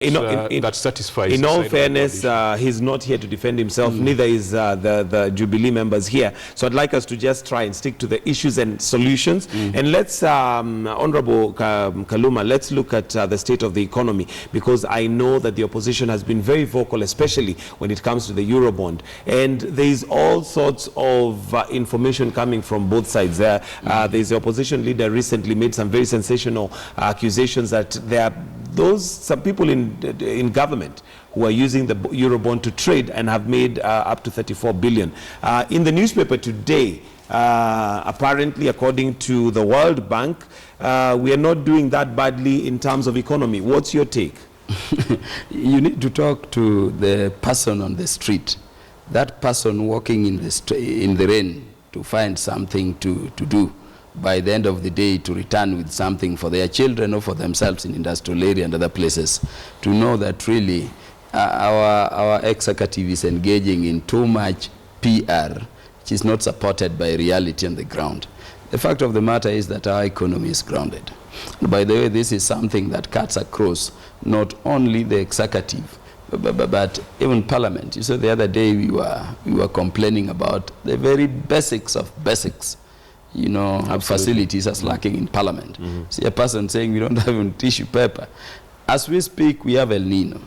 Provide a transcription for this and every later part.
that satisfies. In all fairness, he's not here to defend himself. Neither is the Jubilee members here. So I'd like us to just try and stick to the issues and solutions. And let's, Honorable Kaluma, let's look at the state of the economy, because I know that the opposition has been very vocal, especially when it comes to the Eurobond. And there's all sorts of information coming from both sides there. There's the opposition leader recently made some very sensational accusations that there are some people in government who are using the Eurobond to trade and have made up to 34 billion. In the newspaper today, apparently, according to the World Bank, we are not doing that badly in terms of economy. What's your take? You need to talk to the person on the street, that person walking in the rain to find something to do. By the end of the day, to return with something for their children or for themselves in industrial area and other places, to know that really our executive is engaging in too much PR, which is not supported by reality on the ground. The fact of the matter is that our economy is grounded. And by the way, this is something that cuts across not only the executive, but even Parliament. You said the other day we were complaining about the very basics of basics. You know, absolutely. Facilities as lacking in Parliament. See a person saying we don't have even tissue paper. As we speak, we have El Nino.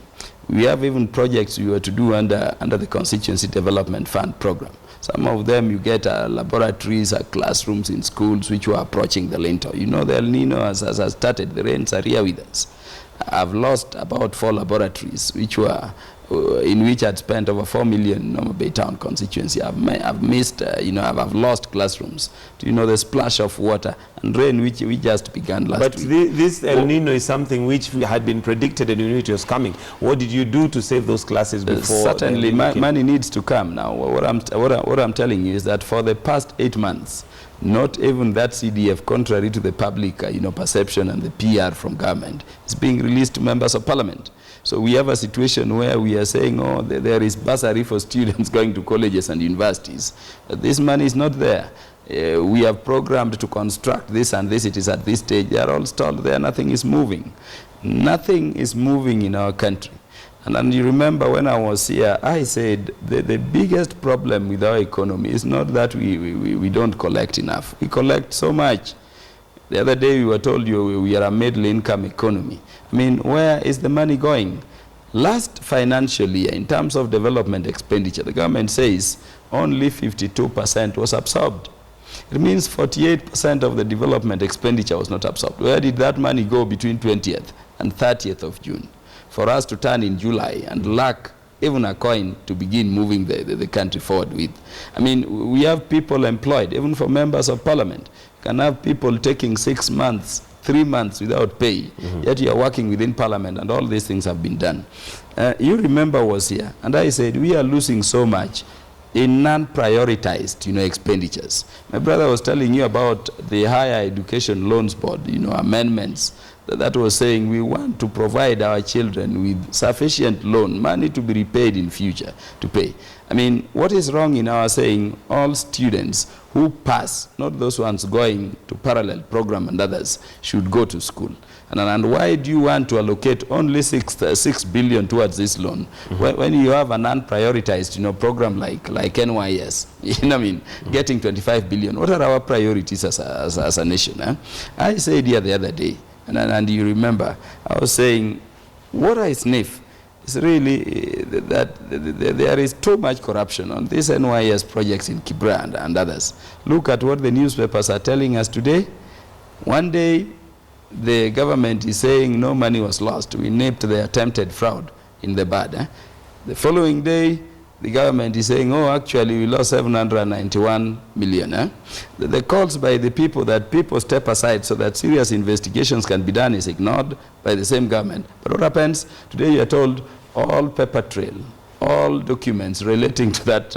We have even projects we were to do under the Constituency Development Fund program. Some of them you get laboratories, classrooms in schools which were approaching the lintel. You know, the El Nino has started. The rains are here with us. I've lost about 4 laboratories which were in which I'd spent over 4 million in Norma Bay Town constituency. I've missed, I've lost classrooms. You know, the splash of water and rain which we just began last week. But this El Nino is something which had been predicted and you knew it was coming. What did you do to save those classes before? Certainly, money needs to come. Now, what I'm telling you is that for the past 8 months, not even that CDF, contrary to the public perception and the PR from government, is being released to members of Parliament. So we have a situation where we are saying, oh, there is bursary for students going to colleges and universities. But this money is not there. We have programmed to construct this and this. It is at this stage. They are all stalled there. Nothing is moving. Nothing is moving in our country. And you remember when I was here, I said the biggest problem with our economy is not that we don't collect enough. We collect so much. The other day we were told we are a middle income economy. I mean, where is the money going? Last financial year, in terms of development expenditure, the government says only 52% was absorbed. It means 48% of the development expenditure was not absorbed. Where did that money go between 20th and 30th of June? For us to turn in July and lack even a coin to begin moving the country forward with. I mean, we have people employed, even for members of Parliament. You can have people taking 6 months, 3 months without pay, yet you are working within Parliament and all these things have been done. You remember I was here, and I said we are losing so much in non-prioritized, expenditures. My brother was telling you about the Higher Education Loans Board, amendments that was saying we want to provide our children with sufficient loan money to be repaid in future to pay. I mean, what is wrong in our saying all students who pass, not those ones going to parallel program and others, should go to school? And why do you want to allocate only 6 billion towards this loan when you have an unprioritized, program like NYS, getting 25 billion? What are our priorities as a nation? I said here the other day, and you remember, I was saying, what I sniff is really that there is too much corruption on these NYS projects in Kibra and others. Look at what the newspapers are telling us today. One day, the government is saying no money was lost. We nipped the attempted fraud in the bud. The following day, the government is saying, oh, actually, we lost 791 million. The calls by the people that people step aside so that serious investigations can be done is ignored by the same government. But what happens? Today you are told all paper trail, all documents relating to that,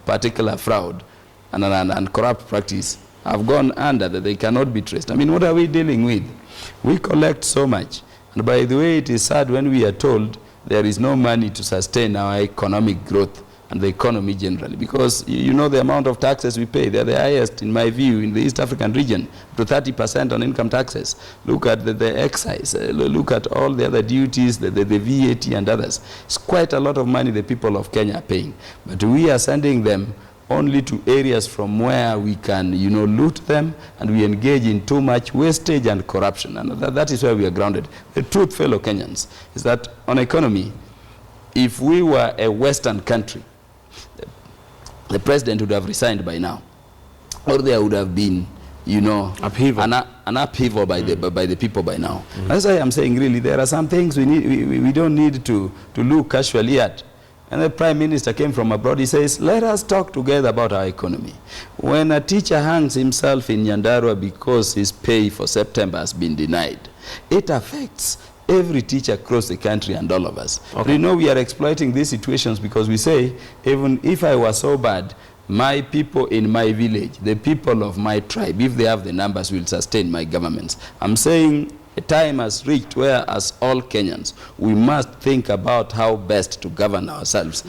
particular fraud and corrupt practice have gone under, that they cannot be traced. I mean, what are we dealing with? We collect so much. And by the way, it is sad when we are told there is no money to sustain our economic growth and the economy generally. Because you know the amount of taxes we pay. They're the highest, in my view, in the East African region, to 30% on income taxes. Look at the excise, look at all the other duties, the VAT and others. It's quite a lot of money the people of Kenya are paying. But we are sending them only to areas from where we can, you know, loot them, and we engage in too much wastage and corruption. And that is where we are grounded. The truth, fellow Kenyans, is that on economy, if we were a Western country, the president would have resigned by now, or there would have been, you know, upheaval. An upheaval by the people by now. That's why I'm saying, really, there are some things we don't need to look casually at. And the Prime Minister came from abroad. He says, let us talk together about our economy. When a teacher hangs himself in Nyandarua because his pay for September has been denied, it affects every teacher across the country and all of us. Okay. But you know, we are exploiting these situations because we say, even if I was so bad, my people in my village, the people of my tribe, if they have the numbers, will sustain my governments. I'm saying a time has reached where, as all Kenyans, we must think about how best to govern ourselves.